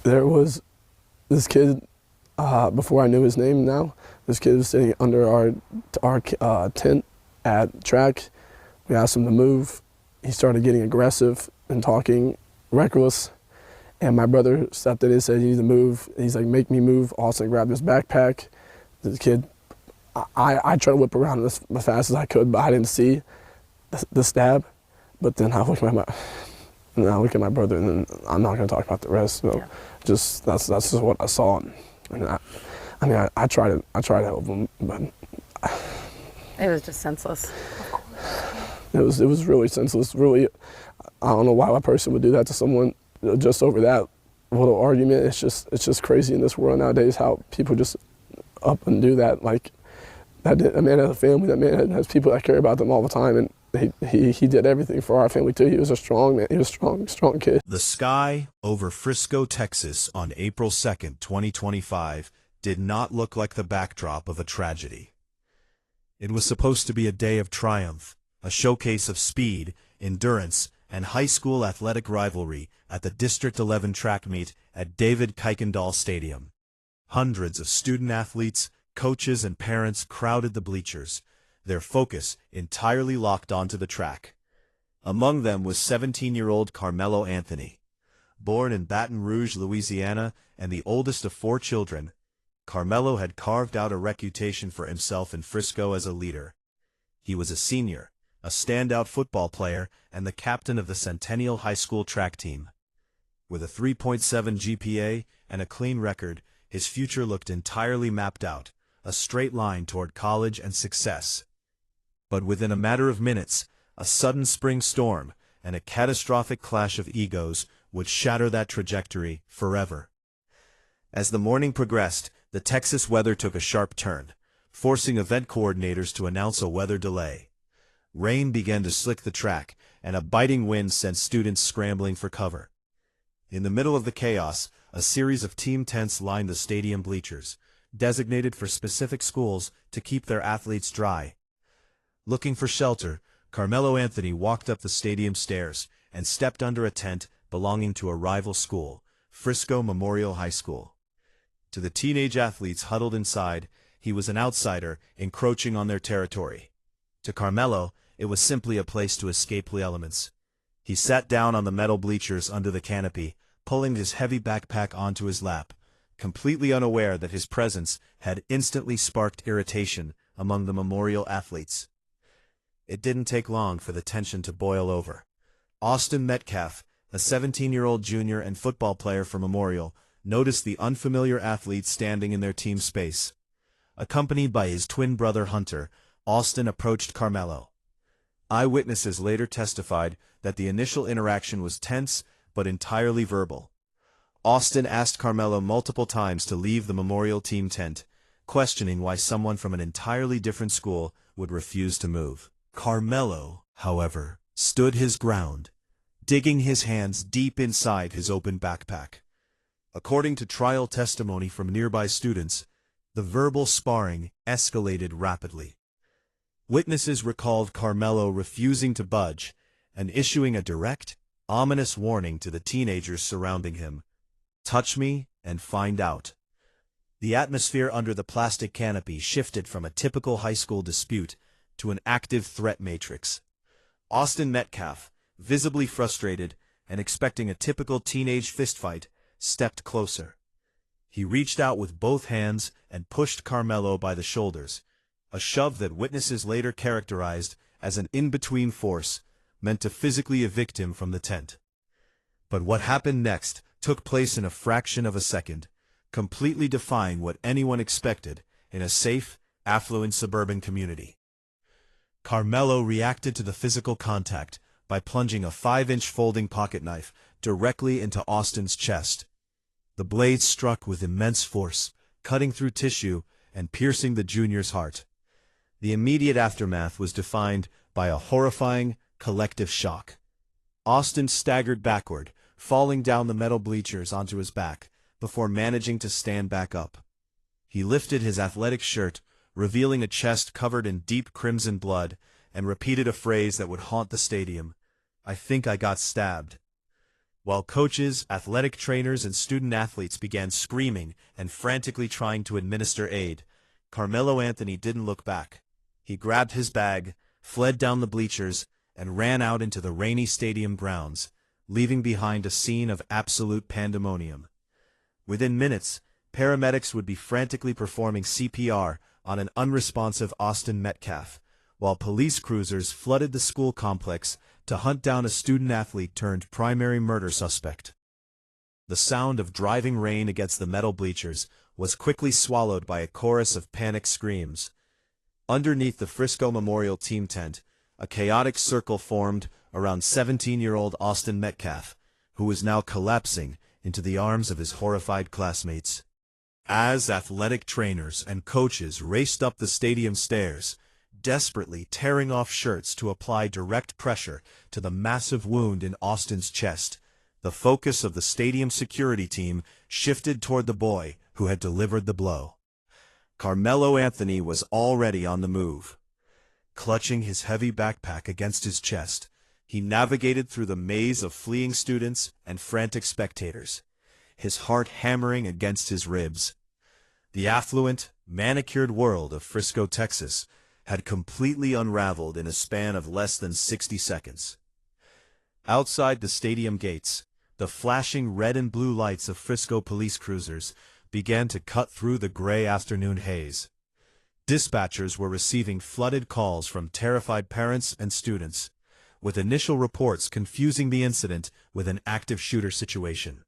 There was this kid, before I knew his name now, this kid was sitting under our tent at track. We asked him to move. He started getting aggressive and talking reckless. And my brother stepped in and said, "You need to move." He's like, "Make me move." Austin grabbed his backpack. The kid, I tried to whip around as fast as I could, but I didn't see the stab. But then I look at my brother, and then I'm not going to talk about the rest. So, that's just what I saw. And I tried to help him, but it was just senseless. It was really senseless. Really, I don't know why a person would do that to someone just over that little argument. It's just crazy in this world nowadays how people just up and do that. Like that man has a family. That man has people that care about them all the time, and he did everything for our family too. He was a strong man. He was a strong kid. The sky over Frisco, Texas on April 2nd, 2025 did not look like the backdrop of a tragedy. It was supposed to be a day of triumph, a showcase of speed, endurance, and high school athletic rivalry at the District 11 track meet at David Kuykendall Stadium. Hundreds of student athletes, coaches, and parents crowded the bleachers, their focus entirely locked onto the track. Among them was 17-year-old Karmelo Anthony. Born in Baton Rouge, Louisiana, and the oldest of 4 children, Karmelo had carved out a reputation for himself in Frisco as a leader. He was a senior, a standout football player, and the captain of the Centennial High School track team. With a 3.7 GPA and a clean record, his future looked entirely mapped out, a straight line toward college and success. But within a matter of minutes, a sudden spring storm and a catastrophic clash of egos would shatter that trajectory forever. As the morning progressed, the Texas weather took a sharp turn, forcing event coordinators to announce a weather delay. Rain began to slick the track, and a biting wind sent students scrambling for cover. In the middle of the chaos, a series of team tents lined the stadium bleachers, designated for specific schools to keep their athletes dry. Looking for shelter, Karmelo Anthony walked up the stadium stairs and stepped under a tent belonging to a rival school, Frisco Memorial High School. To the teenage athletes huddled inside, he was an outsider encroaching on their territory. To Karmelo, it was simply a place to escape the elements. He sat down on the metal bleachers under the canopy, pulling his heavy backpack onto his lap, completely unaware that his presence had instantly sparked irritation among the Memorial athletes. It didn't take long for the tension to boil over. Austin Metcalf, a 17-year-old junior and football player for Memorial, noticed the unfamiliar athlete standing in their team space. Accompanied by his twin brother Hunter, Austin approached Karmelo. Eyewitnesses later testified that the initial interaction was tense but entirely verbal. Austin asked Karmelo multiple times to leave the Memorial team tent, questioning why someone from an entirely different school would refuse to move. Karmelo, however, stood his ground, digging his hands deep inside his open backpack. According to trial testimony from nearby students, the verbal sparring escalated rapidly. Witnesses recalled Karmelo refusing to budge and issuing a direct, ominous warning to the teenagers surrounding him: "Touch me and find out." The atmosphere under the plastic canopy shifted from a typical high school dispute to an active threat matrix. Austin Metcalf, visibly frustrated and expecting a typical teenage fistfight, stepped closer. He reached out with both hands and pushed Karmelo by the shoulders, a shove that witnesses later characterized as an in-between force meant to physically evict him from the tent. But what happened next took place in a fraction of a second, completely defying what anyone expected in a safe, affluent suburban community. Karmelo reacted to the physical contact by plunging a 5-inch folding pocket knife directly into Austin's chest. The blade struck with immense force, cutting through tissue and piercing the junior's heart. The immediate aftermath was defined by a horrifying, collective shock. Austin staggered backward, falling down the metal bleachers onto his back, before managing to stand back up. He lifted his athletic shirt, revealing a chest covered in deep crimson blood, and repeated a phrase that would haunt the stadium: "I think I got stabbed." While coaches, athletic trainers, and student athletes began screaming and frantically trying to administer aid, Karmelo Anthony didn't look back. He grabbed his bag, fled down the bleachers, and ran out into the rainy stadium grounds, leaving behind a scene of absolute pandemonium. Within minutes, paramedics would be frantically performing CPR on an unresponsive Austin Metcalf, while police cruisers flooded the school complex to hunt down a student-athlete turned primary murder suspect. The sound of driving rain against the metal bleachers was quickly swallowed by a chorus of panicked screams. Underneath the Frisco Memorial team tent, a chaotic circle formed around 17-year-old Austin Metcalf, who was now collapsing into the arms of his horrified classmates. As athletic trainers and coaches raced up the stadium stairs, desperately tearing off shirts to apply direct pressure to the massive wound in Austin's chest, the focus of the stadium security team shifted toward the boy who had delivered the blow. Karmelo Anthony was already on the move. Clutching his heavy backpack against his chest, he navigated through the maze of fleeing students and frantic spectators, his heart hammering against his ribs. The affluent, manicured world of Frisco, Texas, had completely unraveled in a span of less than 60 seconds. Outside the stadium gates, the flashing red and blue lights of Frisco police cruisers began to cut through the gray afternoon haze. Dispatchers were receiving flooded calls from terrified parents and students, with initial reports confusing the incident with an active shooter situation.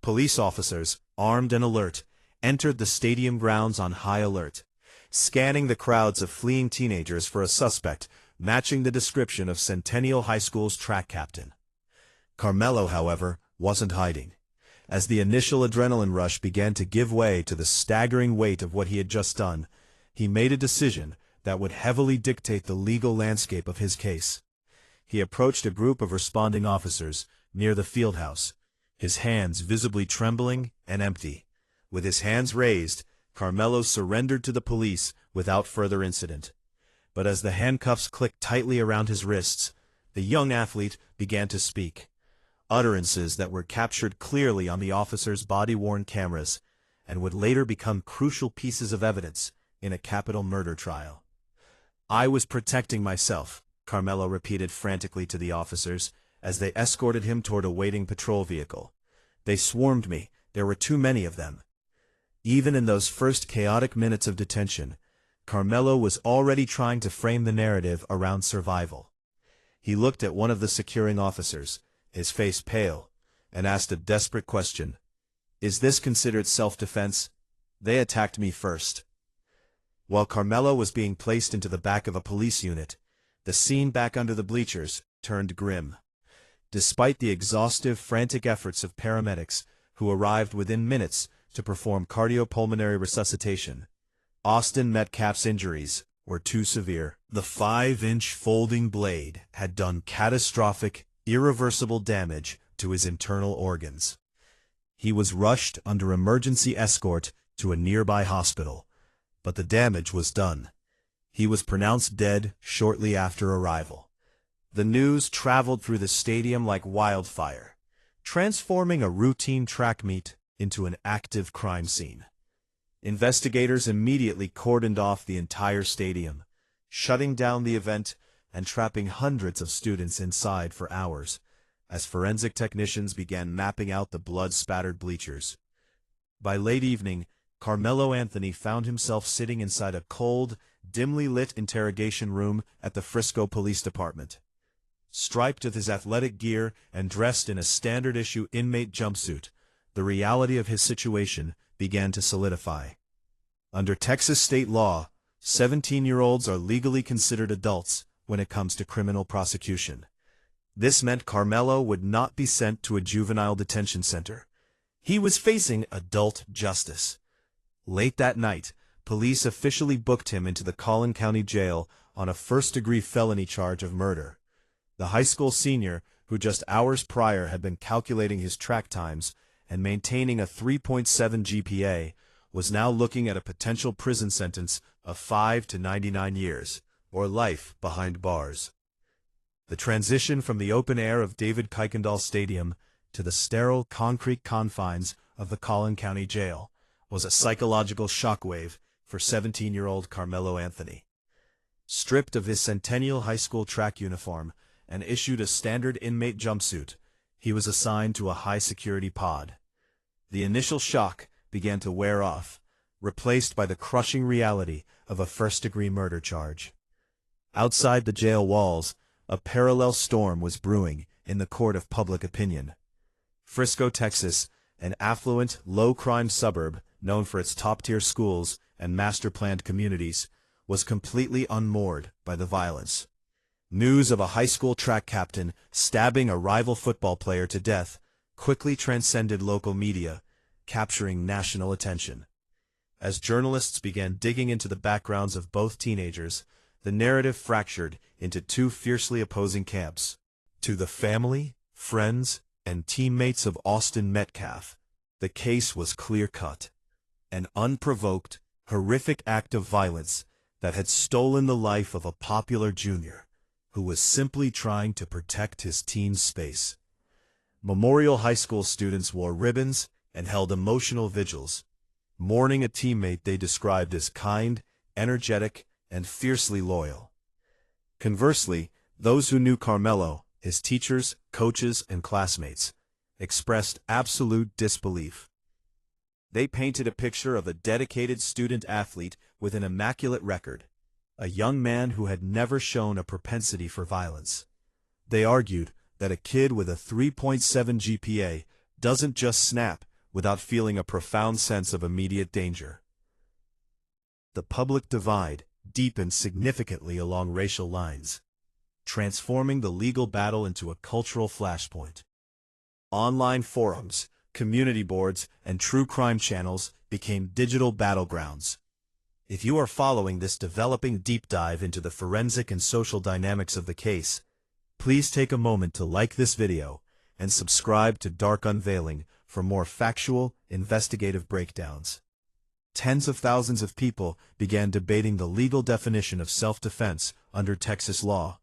Police officers, armed and alert, entered the stadium grounds on high alert, scanning the crowds of fleeing teenagers for a suspect matching the description of Centennial High School's track captain. Karmelo, however, wasn't hiding. As the initial adrenaline rush began to give way to the staggering weight of what he had just done, he made a decision that would heavily dictate the legal landscape of his case. He approached a group of responding officers near the field house, his hands visibly trembling and empty. With his hands raised, Karmelo surrendered to the police without further incident. But as the handcuffs clicked tightly around his wrists, the young athlete began to speak, utterances that were captured clearly on the officers' body-worn cameras and would later become crucial pieces of evidence in a capital murder trial. "I was protecting myself," Karmelo repeated frantically to the officers as they escorted him toward a waiting patrol vehicle. "They swarmed me. There were too many of them." Even in those first chaotic minutes of detention, Karmelo was already trying to frame the narrative around survival. He looked at one of the securing officers, his face pale, and asked a desperate question. "Is this considered self-defense? They attacked me first." While Karmelo was being placed into the back of a police unit, the scene back under the bleachers turned grim. Despite the exhaustive, frantic efforts of paramedics, who arrived within minutes to perform cardiopulmonary resuscitation, Austin Metcalf's injuries were too severe. The 5-inch folding blade had done catastrophic, irreversible damage to his internal organs. He was rushed under emergency escort to a nearby hospital, but the damage was done. He was pronounced dead shortly after arrival. The news traveled through the stadium like wildfire, transforming a routine track meet into an active crime scene. Investigators immediately cordoned off the entire stadium, shutting down the event and trapping hundreds of students inside for hours, as forensic technicians began mapping out the blood-spattered bleachers. By late evening, Karmelo Anthony found himself sitting inside a cold, dimly lit interrogation room at the Frisco Police Department. Striped with his athletic gear and dressed in a standard-issue inmate jumpsuit, the reality of his situation began to solidify. Under Texas state law, 17-year-olds are legally considered adults when it comes to criminal prosecution. This meant Karmelo would not be sent to a juvenile detention center. He was facing adult justice. Late that night, police officially booked him into the Collin County Jail on a first-degree felony charge of murder. The high school senior, who just hours prior had been calculating his track times and maintaining a 3.7 GPA, was now looking at a potential prison sentence of 5 to 99 years, or life behind bars. The transition from the open air of David Kuykendall Stadium to the sterile concrete confines of the Collin County Jail was a psychological shockwave for 17-year-old Karmelo Anthony. Stripped of his Centennial High School track uniform and issued a standard inmate jumpsuit, he was assigned to a high-security pod. The initial shock began to wear off, replaced by the crushing reality of a first-degree murder charge. Outside the jail walls, a parallel storm was brewing in the court of public opinion. Frisco, Texas, an affluent, low-crime suburb known for its top-tier schools and master-planned communities, was completely unmoored by the violence. News of a high school track captain stabbing a rival football player to death quickly transcended local media, capturing national attention. As journalists began digging into the backgrounds of both teenagers, the narrative fractured into two fiercely opposing camps. To the family, friends, and teammates of Austin Metcalf, the case was clear-cut. An unprovoked, horrific act of violence that had stolen the life of a popular junior who was simply trying to protect his teen space. Memorial High School students wore ribbons and held emotional vigils, mourning a teammate they described as kind, energetic, and fiercely loyal. Conversely, those who knew Karmelo, his teachers, coaches, and classmates, expressed absolute disbelief. They painted a picture of a dedicated student-athlete with an immaculate record, a young man who had never shown a propensity for violence. They argued that a kid with a 3.7 GPA doesn't just snap without feeling a profound sense of immediate danger. The public divide deepened significantly along racial lines, transforming the legal battle into a cultural flashpoint. Online forums, community boards, and true crime channels became digital battlegrounds. If you are following this developing deep dive into the forensic and social dynamics of the case, please take a moment to like this video and subscribe to Dark Unveiling for more factual, investigative breakdowns. Tens of thousands of people began debating the legal definition of self-defense under Texas law,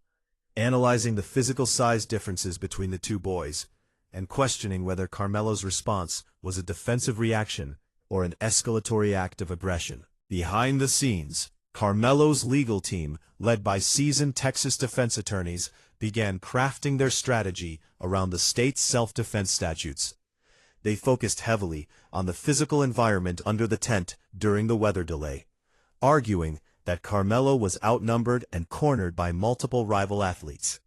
analyzing the physical size differences between the two boys, and questioning whether Karmelo's response was a defensive reaction or an escalatory act of aggression. Behind the scenes, Karmelo's legal team, led by seasoned Texas defense attorneys, began crafting their strategy around the state's self-defense statutes. They focused heavily on the physical environment under the tent during the weather delay, arguing that Karmelo was outnumbered and cornered by multiple rival athletes.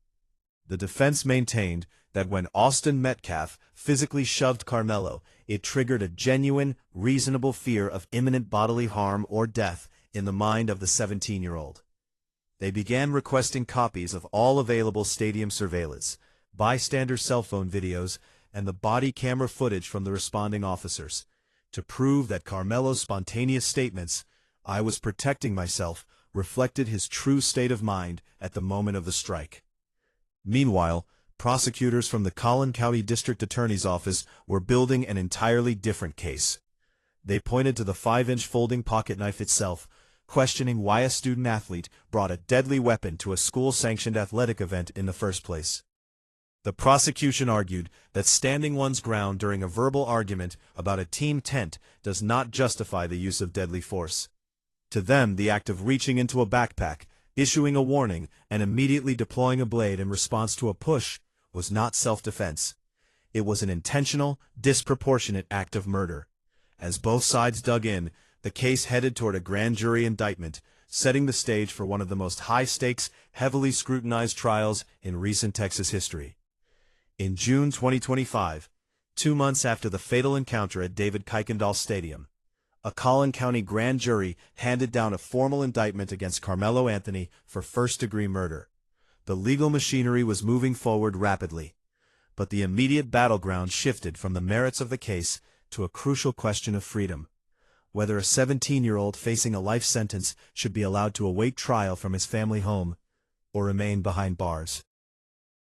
The defense maintained that when Austin Metcalf physically shoved Karmelo, it triggered a genuine, reasonable fear of imminent bodily harm or death in the mind of the 17-year-old. They began requesting copies of all available stadium surveillance, bystander cell phone videos, and the body camera footage from the responding officers, to prove that Karmelo's spontaneous statements, "I was protecting myself," reflected his true state of mind at the moment of the strike. Meanwhile, prosecutors from the Collin County District Attorney's Office were building an entirely different case. They pointed to the 5-inch folding pocket knife itself, questioning why a student-athlete brought a deadly weapon to a school-sanctioned athletic event in the first place. The prosecution argued that standing one's ground during a verbal argument about a team tent does not justify the use of deadly force. To them, the act of reaching into a backpack, issuing a warning, and immediately deploying a blade in response to a push was not self-defense. It was an intentional, disproportionate act of murder. As both sides dug in, the case headed toward a grand jury indictment, setting the stage for one of the most high-stakes, heavily scrutinized trials in recent Texas history. In June 2025, 2 months after the fatal encounter at David Kuykendall Stadium, a Collin County grand jury handed down a formal indictment against Karmelo Anthony for first-degree murder. The legal machinery was moving forward rapidly, but the immediate battleground shifted from the merits of the case to a crucial question of freedom: whether a 17-year-old facing a life sentence should be allowed to await trial from his family home or remain behind bars.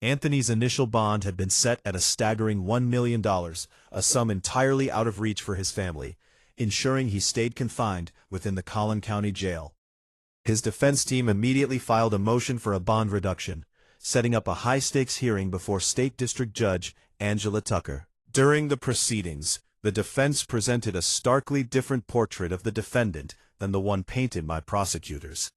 Anthony's initial bond had been set at a staggering $1 million, a sum entirely out of reach for his family, ensuring he stayed confined within the Collin County Jail. His defense team immediately filed a motion for a bond reduction, setting up a high-stakes hearing before State District Judge Angela Tucker. During the proceedings, the defense presented a starkly different portrait of the defendant than the one painted by prosecutors.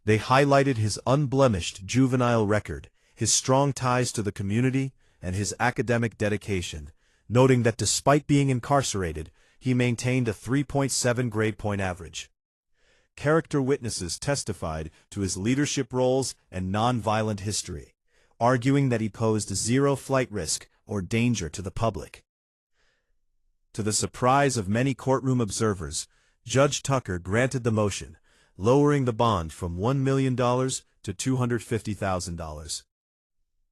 They highlighted his unblemished juvenile record, his strong ties to the community, and his academic dedication, noting that despite being incarcerated, he maintained a 3.7 grade point average. Character witnesses testified to his leadership roles and nonviolent history, arguing that he posed zero flight risk or danger to the public. To the surprise of many courtroom observers, Judge Tucker granted the motion, lowering the bond from $1 million to $250,000.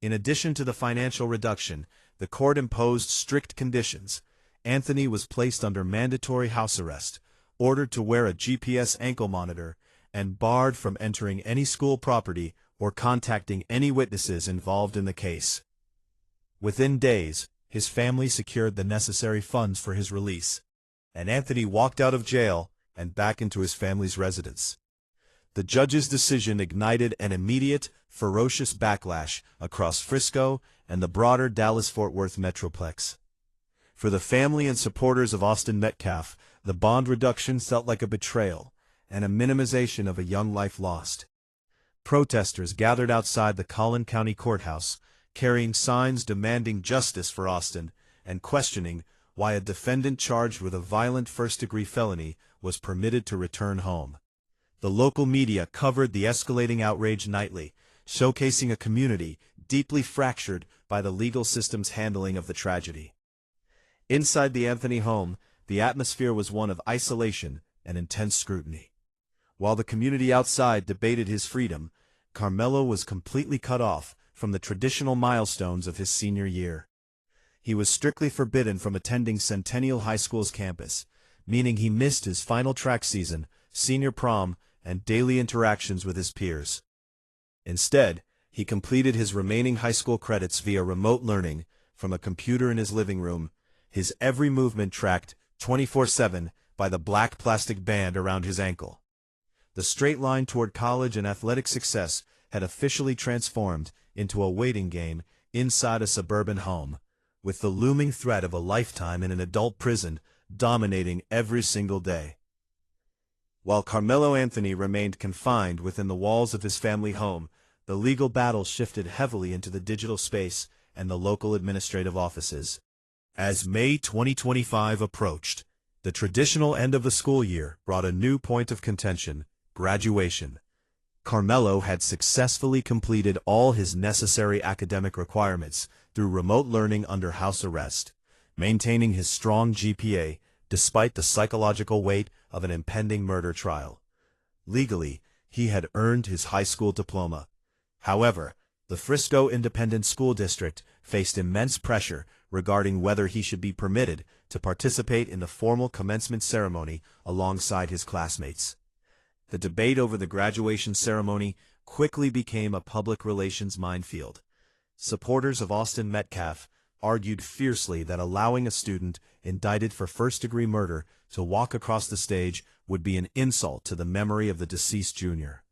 In addition to the financial reduction, the court imposed strict conditions. Anthony was placed under mandatory house arrest, ordered to wear a GPS ankle monitor, and barred from entering any school property or contacting any witnesses involved in the case. Within days, his family secured the necessary funds for his release, and Anthony walked out of jail and back into his family's residence. The judge's decision ignited an immediate, ferocious backlash across Frisco and the broader Dallas-Fort Worth metroplex. For the family and supporters of Austin Metcalf, the bond reduction felt like a betrayal and a minimization of a young life lost. Protesters gathered outside the Collin County Courthouse, carrying signs demanding justice for Austin and questioning why a defendant charged with a violent first-degree felony was permitted to return home. The local media covered the escalating outrage nightly, showcasing a community deeply fractured by the legal system's handling of the tragedy. Inside the Anthony home, the atmosphere was one of isolation and intense scrutiny. While the community outside debated his freedom, Karmelo was completely cut off from the traditional milestones of his senior year. He was strictly forbidden from attending Centennial High School's campus, meaning he missed his final track season, senior prom, and daily interactions with his peers. Instead, he completed his remaining high school credits via remote learning from a computer in his living room, his every movement tracked 24/7 by the black plastic band around his ankle. The straight line toward college and athletic success had officially transformed into a waiting game inside a suburban home, with the looming threat of a lifetime in an adult prison dominating every single day. While Karmelo Anthony remained confined within the walls of his family home, the legal battle shifted heavily into the digital space and the local administrative offices. As May 2025 approached, the traditional end of the school year brought a new point of contention: graduation. Karmelo had successfully completed all his necessary academic requirements through remote learning under house arrest, maintaining his strong GPA despite the psychological weight of an impending murder trial. Legally, he had earned his high school diploma. However, the Frisco Independent School District faced immense pressure regarding whether he should be permitted to participate in the formal commencement ceremony alongside his classmates. The debate over the graduation ceremony quickly became a public relations minefield. Supporters of Austin Metcalf argued fiercely that allowing a student indicted for first-degree murder to walk across the stage would be an insult to the memory of the deceased junior.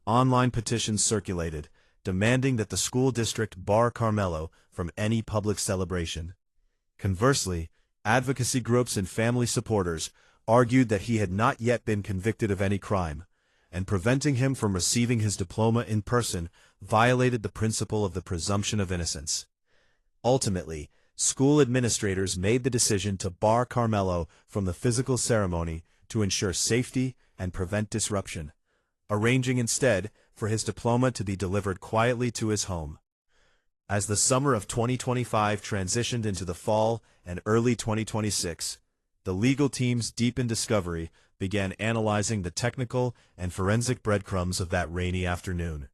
Online petitions circulated, demanding that the school district bar Karmelo from any public celebration. Conversely, advocacy groups and family supporters argued that he had not yet been convicted of any crime, and preventing him from receiving his diploma in person violated the principle of the presumption of innocence. Ultimately, school administrators made the decision to bar Karmelo from the physical ceremony to ensure safety and prevent disruption, arranging instead for his diploma to be delivered quietly to his home. As the summer of 2025 transitioned into the fall and early 2026, the legal teams deep in discovery began analyzing the technical and forensic breadcrumbs of that rainy afternoon.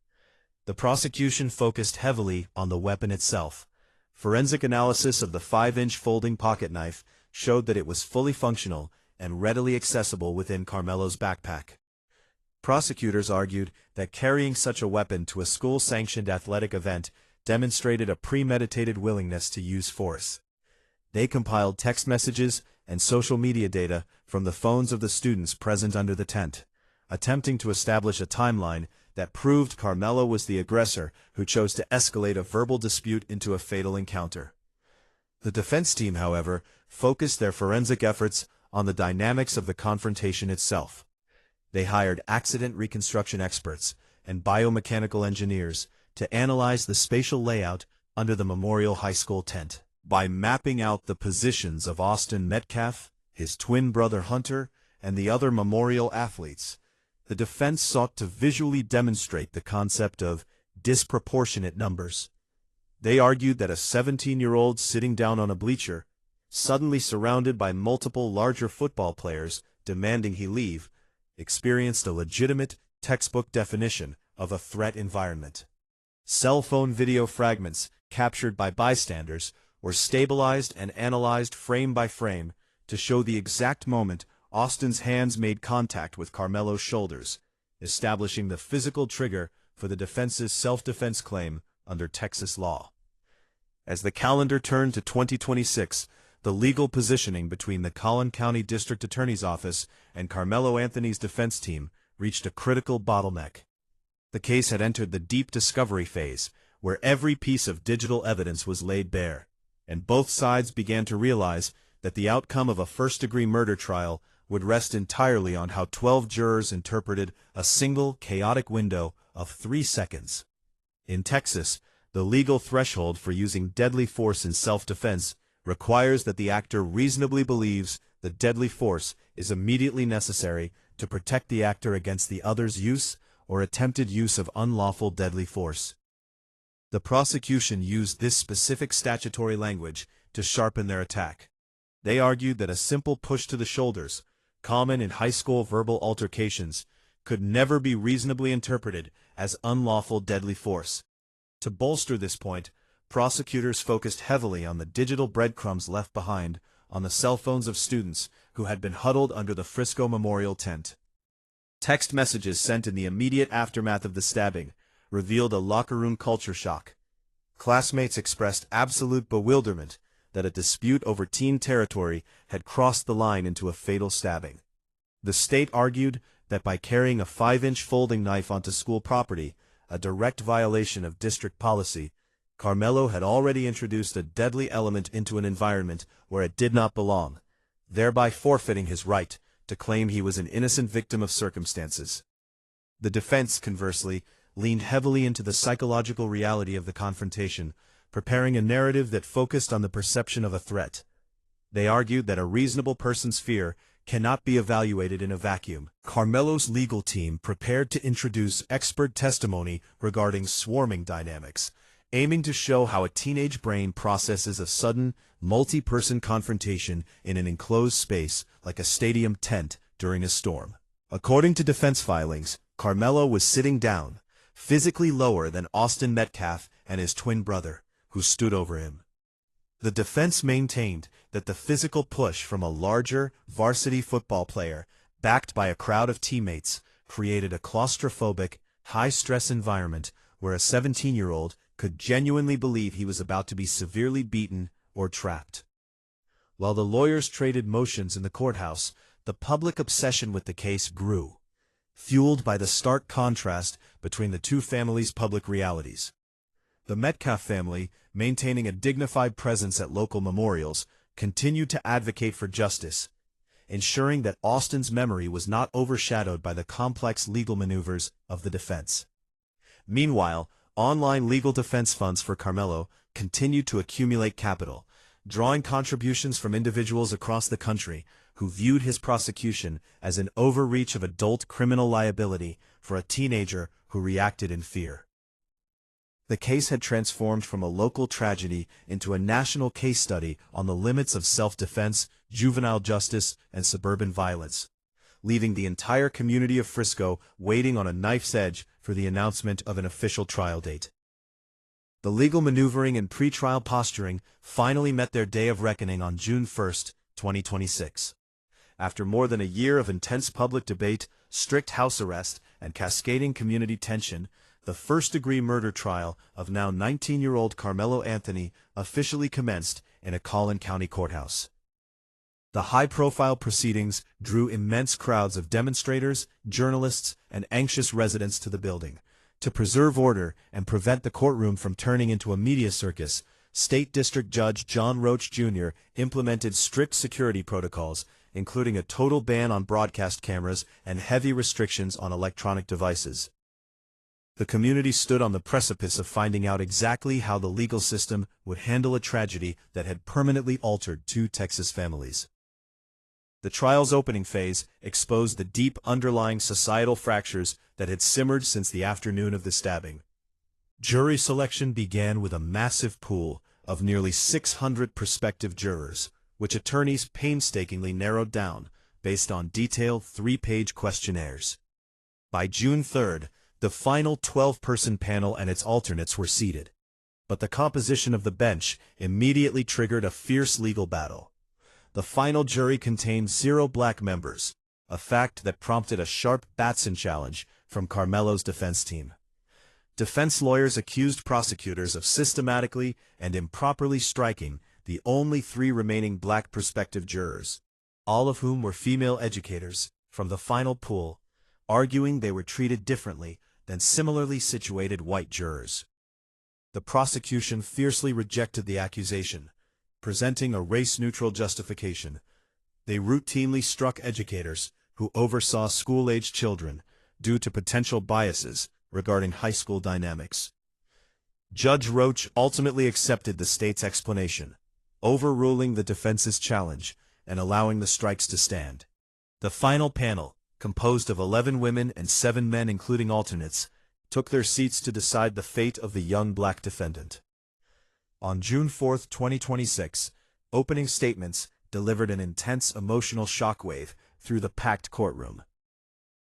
The prosecution focused heavily on the weapon itself. Forensic analysis of the 5-inch folding pocket knife showed that it was fully functional and readily accessible within Karmelo's backpack. Prosecutors argued that carrying such a weapon to a school-sanctioned athletic event demonstrated a premeditated willingness to use force. They compiled text messages and social media data from the phones of the students present under the tent, attempting to establish a timeline that proved Karmelo was the aggressor who chose to escalate a verbal dispute into a fatal encounter. The defense team, however, focused their forensic efforts on the dynamics of the confrontation itself. They hired accident reconstruction experts and biomechanical engineers to analyze the spatial layout under the Memorial High School tent. By mapping out the positions of Austin Metcalf, his twin brother Hunter, and the other Memorial athletes, the defense sought to visually demonstrate the concept of disproportionate numbers. They argued that a 17-year-old sitting down on a bleacher, suddenly surrounded by multiple larger football players demanding he leave, experienced a legitimate textbook definition of a threat environment. Cell phone video fragments captured by bystanders were stabilized and analyzed frame by frame to show the exact moment Austin's hands made contact with Karmelo's shoulders, establishing the physical trigger for the defense's self-defense claim under Texas law. As the calendar turned to 2026, the legal positioning between the Collin County District Attorney's Office and Karmelo Anthony's defense team reached a critical bottleneck. The case had entered the deep discovery phase, where every piece of digital evidence was laid bare, and both sides began to realize that the outcome of a first-degree murder trial would rest entirely on how 12 jurors interpreted a single chaotic window of 3 seconds. In Texas, the legal threshold for using deadly force in self-defense requires that the actor reasonably believes the deadly force is immediately necessary to protect the actor against the other's use or attempted use of unlawful deadly force. The prosecution used this specific statutory language to sharpen their attack. They argued that a simple push to the shoulders, common in high school verbal altercations, could never be reasonably interpreted as unlawful deadly force. To bolster this point, prosecutors focused heavily on the digital breadcrumbs left behind on the cell phones of students who had been huddled under the Frisco Memorial tent. Text messages sent in the immediate aftermath of the stabbing revealed a locker room culture shock. Classmates expressed absolute bewilderment that a dispute over teen territory had crossed the line into a fatal stabbing. The state argued that by carrying a 5-inch folding knife onto school property, a direct violation of district policy, Karmelo had already introduced a deadly element into an environment where it did not belong, thereby forfeiting his right to claim he was an innocent victim of circumstances. The defense, conversely, leaned heavily into the psychological reality of the confrontation, preparing a narrative that focused on the perception of a threat. They argued that a reasonable person's fear cannot be evaluated in a vacuum. Karmelo's legal team prepared to introduce expert testimony regarding swarming dynamics, aiming to show how a teenage brain processes a sudden, multi-person confrontation in an enclosed space like a stadium tent during a storm. According to defense filings, Karmelo was sitting down, physically lower than Austin Metcalf and his twin brother, who stood over him. The defense maintained that the physical push from a larger varsity football player, backed by a crowd of teammates, created a claustrophobic, high-stress environment where a 17-year-old could genuinely believe he was about to be severely beaten or trapped. While the lawyers traded motions in the courthouse, the public obsession with the case grew, fueled by the stark contrast between the two families' public realities. The Metcalf family, maintaining a dignified presence at local memorials, continued to advocate for justice, ensuring that Austin's memory was not overshadowed by the complex legal maneuvers of the defense. Meanwhile, online legal defense funds for Karmelo continued to accumulate capital, drawing contributions from individuals across the country who viewed his prosecution as an overreach of adult criminal liability for a teenager who reacted in fear. The case had transformed from a local tragedy into a national case study on the limits of self-defense, juvenile justice, and suburban violence, leaving the entire community of Frisco waiting on a knife's edge for the announcement of an official trial date. The legal maneuvering and pretrial posturing finally met their day of reckoning on June 1, 2026. After more than a year of intense public debate, strict house arrest, and cascading community tension, the first-degree murder trial of now 19-year-old Karmelo Anthony officially commenced in a Collin County courthouse. The high-profile proceedings drew immense crowds of demonstrators, journalists, and anxious residents to the building. To preserve order and prevent the courtroom from turning into a media circus, State District Judge John Roach Jr. implemented strict security protocols, including a total ban on broadcast cameras and heavy restrictions on electronic devices. The community stood on the precipice of finding out exactly how the legal system would handle a tragedy that had permanently altered two Texas families. The trial's opening phase exposed the deep underlying societal fractures that had simmered since the afternoon of the stabbing. Jury selection began with a massive pool of nearly 600 prospective jurors, which attorneys painstakingly narrowed down based on detailed 3-page questionnaires. By June 3rd, the final 12-person panel and its alternates were seated. But the composition of the bench immediately triggered a fierce legal battle. The final jury contained 0 black members, a fact that prompted a sharp Batson challenge from Karmelo's defense team. Defense lawyers accused prosecutors of systematically and improperly striking the only 3 remaining black prospective jurors, all of whom were female educators, from the final pool, arguing they were treated differently than similarly situated white jurors. The prosecution fiercely rejected the accusation, presenting a race-neutral justification. They routinely struck educators who oversaw school-aged children due to potential biases regarding high school dynamics. Judge Roach ultimately accepted the state's explanation, overruling the defense's challenge and allowing the strikes to stand. The final panel, composed of 11 women and 7 men including alternates, took their seats to decide the fate of the young black defendant. On June 4, 2026, opening statements delivered an intense emotional shockwave through the packed courtroom.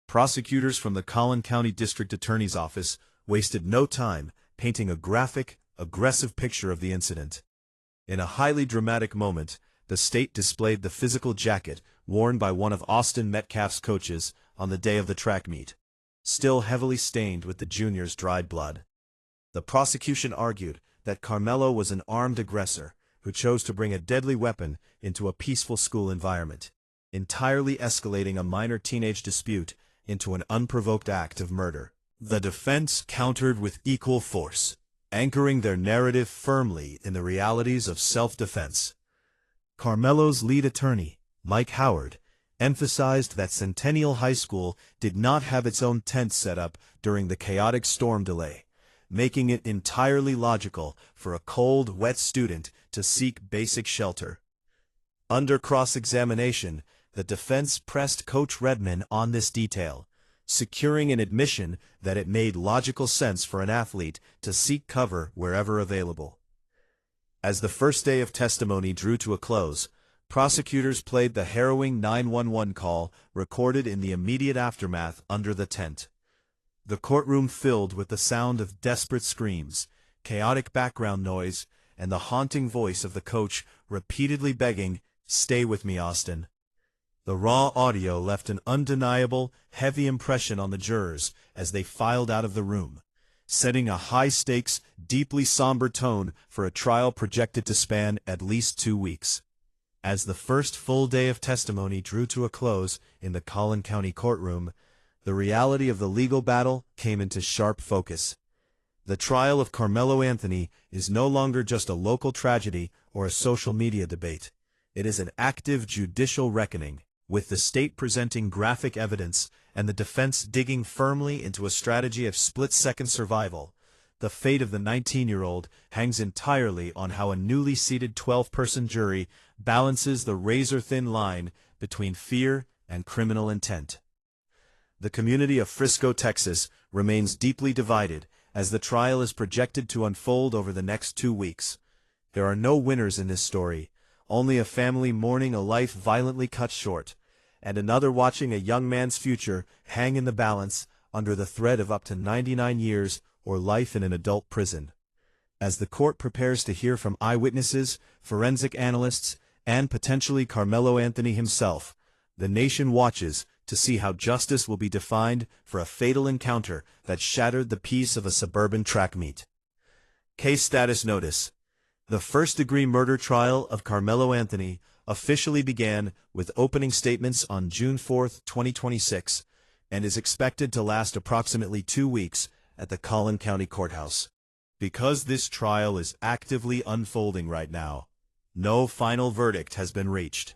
Prosecutors from the Collin County District Attorney's Office wasted no time painting a graphic, aggressive picture of the incident. In a highly dramatic moment, the state displayed the physical jacket worn by one of Austin Metcalf's coaches on the day of the track meet, still heavily stained with the junior's dried blood. The prosecution argued that Karmelo was an armed aggressor who chose to bring a deadly weapon into a peaceful school environment, entirely escalating a minor teenage dispute into an unprovoked act of murder. The defense countered with equal force, anchoring their narrative firmly in the realities of self-defense. Karmelo's lead attorney, Mike Howard, emphasized that Centennial High School did not have its own tent set up during the chaotic storm delay, making it entirely logical for a cold, wet student to seek basic shelter. Under cross-examination, the defense pressed Coach Redman on this detail, securing an admission that it made logical sense for an athlete to seek cover wherever available. As the first day of testimony drew to a close, prosecutors played the harrowing 911 call recorded in the immediate aftermath under the tent. The courtroom filled with the sound of desperate screams, chaotic background noise, and the haunting voice of the coach repeatedly begging, "Stay with me, Austin." The raw audio left an undeniable, heavy impression on the jurors as they filed out of the room, setting a high-stakes, deeply somber tone for a trial projected to span at least 2 weeks. As the first full day of testimony drew to a close in the Collin County courtroom, the reality of the legal battle came into sharp focus. The trial of Karmelo Anthony is no longer just a local tragedy or a social media debate. It is an active judicial reckoning, with the state presenting graphic evidence and the defense digging firmly into a strategy of split-second survival. The fate of the 19-year-old hangs entirely on how a newly seated 12-person jury balances the razor-thin line between fear and criminal intent. The community of Frisco, Texas, remains deeply divided as the trial is projected to unfold over the next 2 weeks. There are no winners in this story, only a family mourning a life violently cut short, and another watching a young man's future hang in the balance under the threat of up to 99 years or life in an adult prison. As the court prepares to hear from eyewitnesses, forensic analysts, and potentially Karmelo Anthony himself, the nation watches to see how justice will be defined for a fatal encounter that shattered the peace of a suburban track meet. Case status notice. The first-degree murder trial of Karmelo Anthony, officially began with opening statements on June 4, 2026, and is expected to last approximately 2 weeks at the Collin County Courthouse. Because this trial is actively unfolding right now, no final verdict has been reached.